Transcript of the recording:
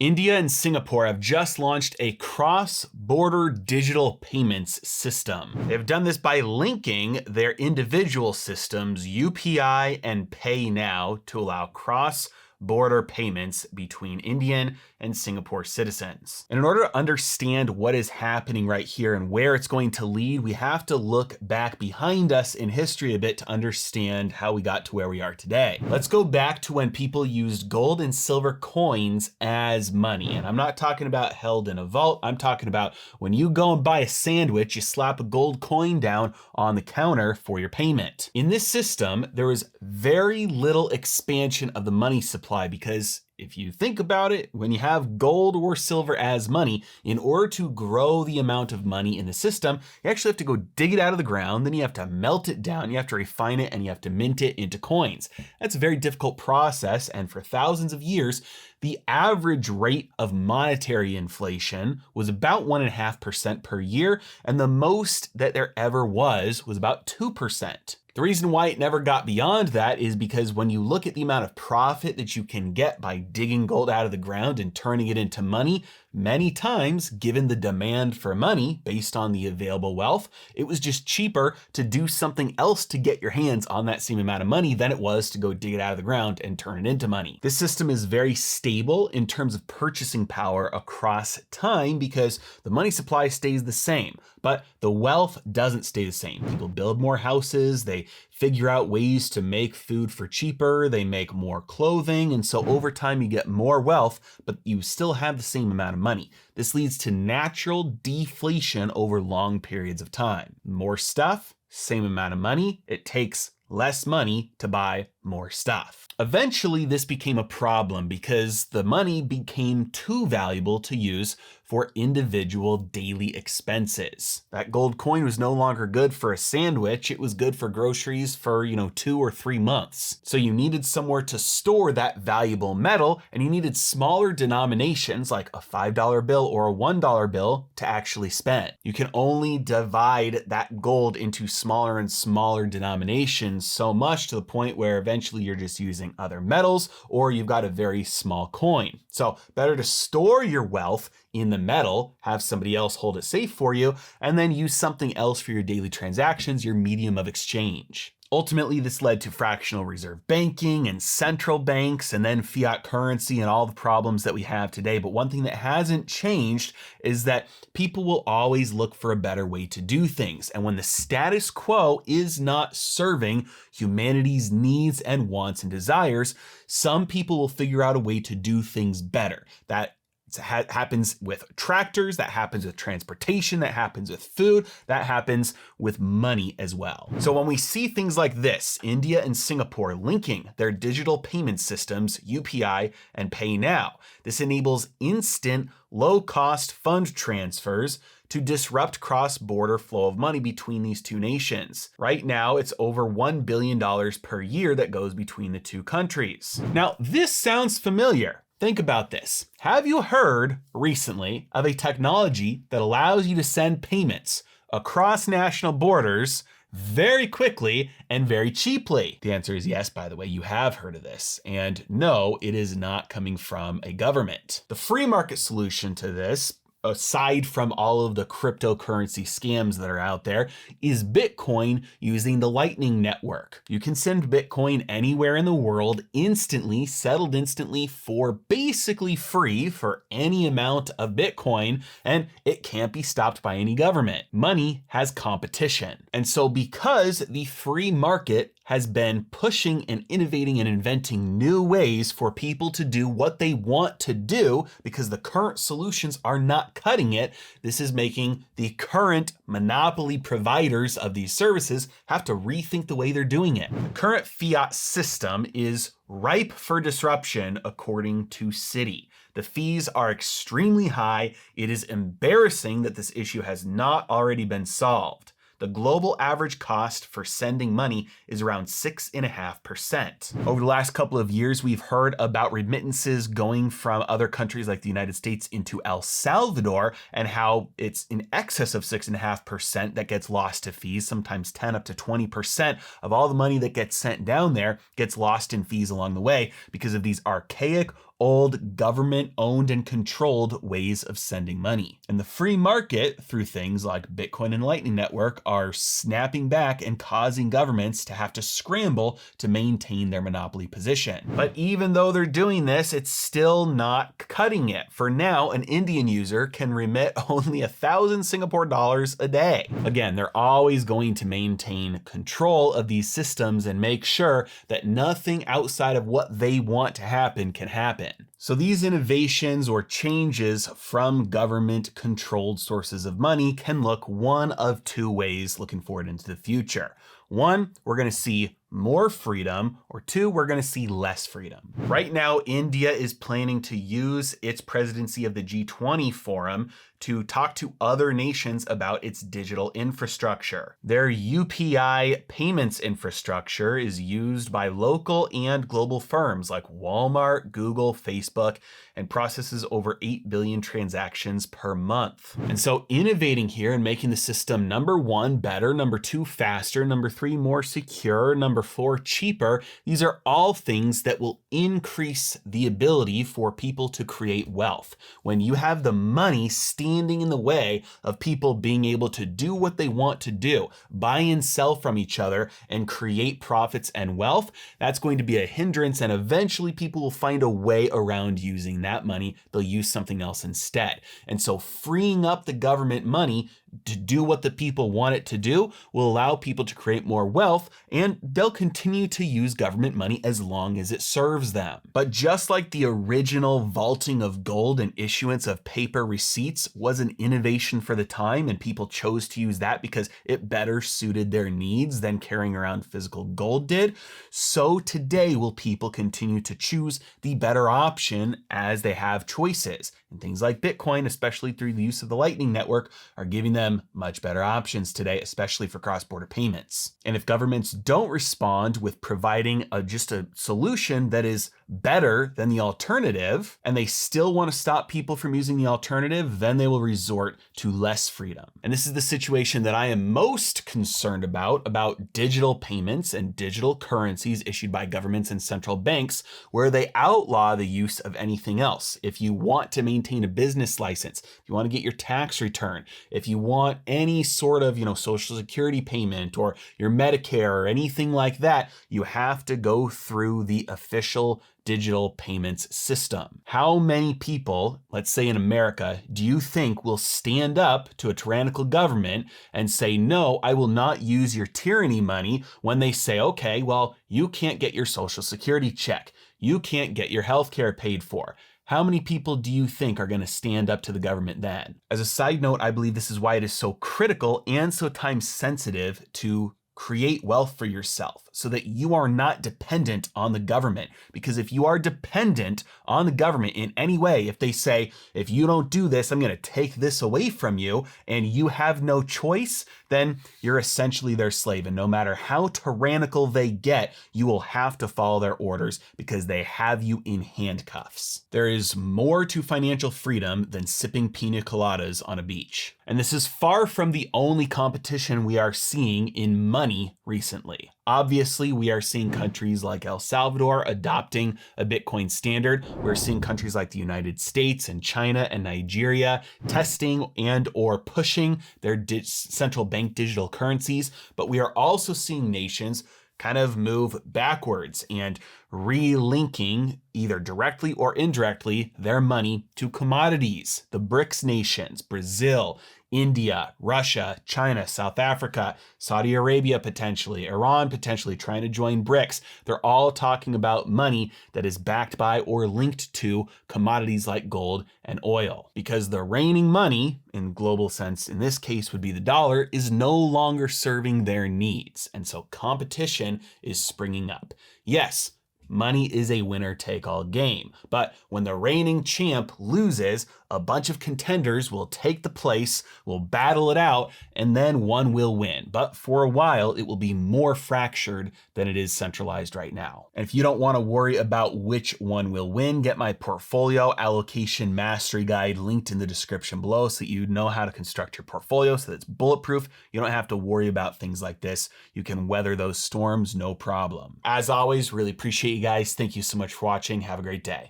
India and Singapore have just launched a cross-border digital payments system. They've done this by linking their individual systems, UPI and Pay Now, to allow cross-border payments between Indian and Singapore citizens. And in order to understand what is happening right here and where it's going to lead, we have to look back behind us in history a bit to understand how we got to where we are today. Let's go back to when people used gold and silver coins as money. And I'm not talking about held in a vault. I'm talking about when you go and buy a sandwich, you slap a gold coin down on the counter for your payment. In this system, there was very little expansion of the money supply because if you think about it, when you have gold or silver as money, in order to grow the amount of money in the system, you actually have to go dig it out of the ground, then you have to melt it down, you have to refine it, and you have to mint it into coins. That's a very difficult process, and for thousands of years, the average rate of monetary inflation was about 1.5% per year, and the most that there ever was about 2%. The reason why it never got beyond that is because when you look at the amount of profit that you can get by digging gold out of the ground and turning it into money, many times, given the demand for money based on the available wealth, it was just cheaper to do something else to get your hands on that same amount of money than it was to go dig it out of the ground and turn it into money. This system is very stable in terms of purchasing power across time because the money supply stays the same, but the wealth doesn't stay the same. People build more houses, they figure out ways to make food for cheaper, they make more clothing, and so over time you get more wealth, but you still have the same amount of money. This leads to natural deflation over long periods of time. More stuff, same amount of money, it takes less money to buy more stuff. Eventually, this became a problem because the money became too valuable to use for individual daily expenses. That gold coin was no longer good for a sandwich, it was good for groceries for, 2 or 3 months. So you needed somewhere to store that valuable metal, and you needed smaller denominations like a $5 bill or a $1 bill to actually spend. You can only divide that gold into smaller and smaller denominations so much to the point where eventually you're just using other metals or you've got a very small coin. So better to store your wealth in the metal, have somebody else hold it safe for you, and then use something else for your daily transactions, your medium of exchange. Ultimately, this led to fractional reserve banking and central banks and then fiat currency and all the problems that we have today. But one thing that hasn't changed is that people will always look for a better way to do things. And when the status quo is not serving humanity's needs and wants and desires, some people will figure out a way to do things better. That happens with tractors, that happens with transportation, that happens with food, that happens with money as well. So when we see things like this, India and Singapore linking their digital payment systems, UPI and Pay Now, this enables instant, low-cost fund transfers to disrupt cross-border flow of money between these two nations. Right now, it's over $1 billion per year that goes between the two countries. Now, this sounds familiar. Think about this. Have you heard recently of a technology that allows you to send payments across national borders very quickly and very cheaply? The answer is yes, by the way, you have heard of this. And no, it is not coming from a government. The free market solution to this, aside from all of the cryptocurrency scams that are out there, is Bitcoin using the Lightning Network. You can send Bitcoin anywhere in the world instantly, settled instantly for basically free for any amount of Bitcoin, and it can't be stopped by any government. Money has competition. And so because the free market has been pushing and innovating and inventing new ways for people to do what they want to do because the current solutions are not cutting it, this is making the current monopoly providers of these services have to rethink the way they're doing it. The current fiat system is ripe for disruption, according to Citi. The fees are extremely high. It is embarrassing that this issue has not already been solved. The global average cost for sending money is around 6.5%. Over the last couple of years, we've heard about remittances going from other countries like the United States into El Salvador and how it's in excess of 6.5% that gets lost to fees, sometimes 10 up to 20% of all the money that gets sent down there gets lost in fees along the way because of these archaic, old government-owned and controlled ways of sending money. And the free market, through things like Bitcoin and Lightning Network, are snapping back and causing governments to have to scramble to maintain their monopoly position. But even though they're doing this, it's still not cutting it. For now, an Indian user can remit only 1,000 Singapore dollars a day. Again, they're always going to maintain control of these systems and make sure that nothing outside of what they want to happen can happen. So these innovations or changes from government-controlled sources of money can look one of two ways looking forward into the future. One, we're going to see more freedom, or two, we're going to see less freedom. Right now, India is planning to use its presidency of the G20 forum to talk to other nations about its digital infrastructure. Their UPI payments infrastructure is used by local and global firms like Walmart, Google, Facebook, and processes over 8 billion transactions per month. And so innovating here and making the system number one, better, number two, faster, number three, more secure, number four, cheaper, these are all things that will increase the ability for people to create wealth. When you have the money standing in the way of people being able to do what they want to do, buy and sell from each other and create profits and wealth, that's going to be a hindrance, and eventually people will find a way around using that money. They'll use something else instead. And so freeing up the government money to do what the people want it to do will allow people to create more wealth, and they'll continue to use government money as long as it serves them. But just like the original vaulting of gold and issuance of paper receipts was an innovation for the time, and people chose to use that because it better suited their needs than carrying around physical gold did, so today will people continue to choose the better option as they have choices. And things like Bitcoin, especially through the use of the Lightning Network, are giving them much better options today, especially for cross-border payments. And if governments don't respond with providing just a solution that is better than the alternative, and they still want to stop people from using the alternative, then they will resort to less freedom. And this is the situation that I am most concerned about digital payments and digital currencies issued by governments and central banks, where they outlaw the use of anything else. If you want to maintain a business license, if you want to get your tax return, if you want any sort of, social security payment or your Medicare or anything like that, you have to go through the official digital payments system. How many people, let's say in America, do you think will stand up to a tyrannical government and say, no, I will not use your tyranny money, when they say, okay, well, you can't get your social security check, you can't get your healthcare paid for? How many people do you think are going to stand up to the government then? As a side note, I believe this is why it is so critical and so time sensitive to create wealth for yourself so that you are not dependent on the government. Because if you are dependent on the government in any way, if they say, if you don't do this, I'm going to take this away from you, and you have no choice, then you're essentially their slave. And no matter how tyrannical they get, you will have to follow their orders because they have you in handcuffs. There is more to financial freedom than sipping pina coladas on a beach. And this is far from the only competition we are seeing in money recently. Obviously, we are seeing countries like El Salvador adopting a Bitcoin standard. We're seeing countries like the United States and China and Nigeria testing and or pushing their central bank digital currencies. But we are also seeing nations kind of move backwards and relinking, either directly or indirectly, their money to commodities. The BRICS nations, Brazil, India, Russia, China, South Africa, Saudi Arabia potentially, Iran potentially trying to join BRICS. They're all talking about money that is backed by or linked to commodities like gold and oil. Because the reigning money, in global sense, in this case would be the dollar, is no longer serving their needs. And so competition is springing up. Yes, money is a winner-take-all game, but when the reigning champ loses, a bunch of contenders will take the place, will battle it out, and then one will win. But for a while, it will be more fractured than it is centralized right now. And if you don't want to worry about which one will win, get my portfolio allocation mastery guide linked in the description below so that you know how to construct your portfolio so that it's bulletproof. You don't have to worry about things like this. You can weather those storms, no problem. As always, really appreciate you guys. Thank you so much for watching. Have a great day.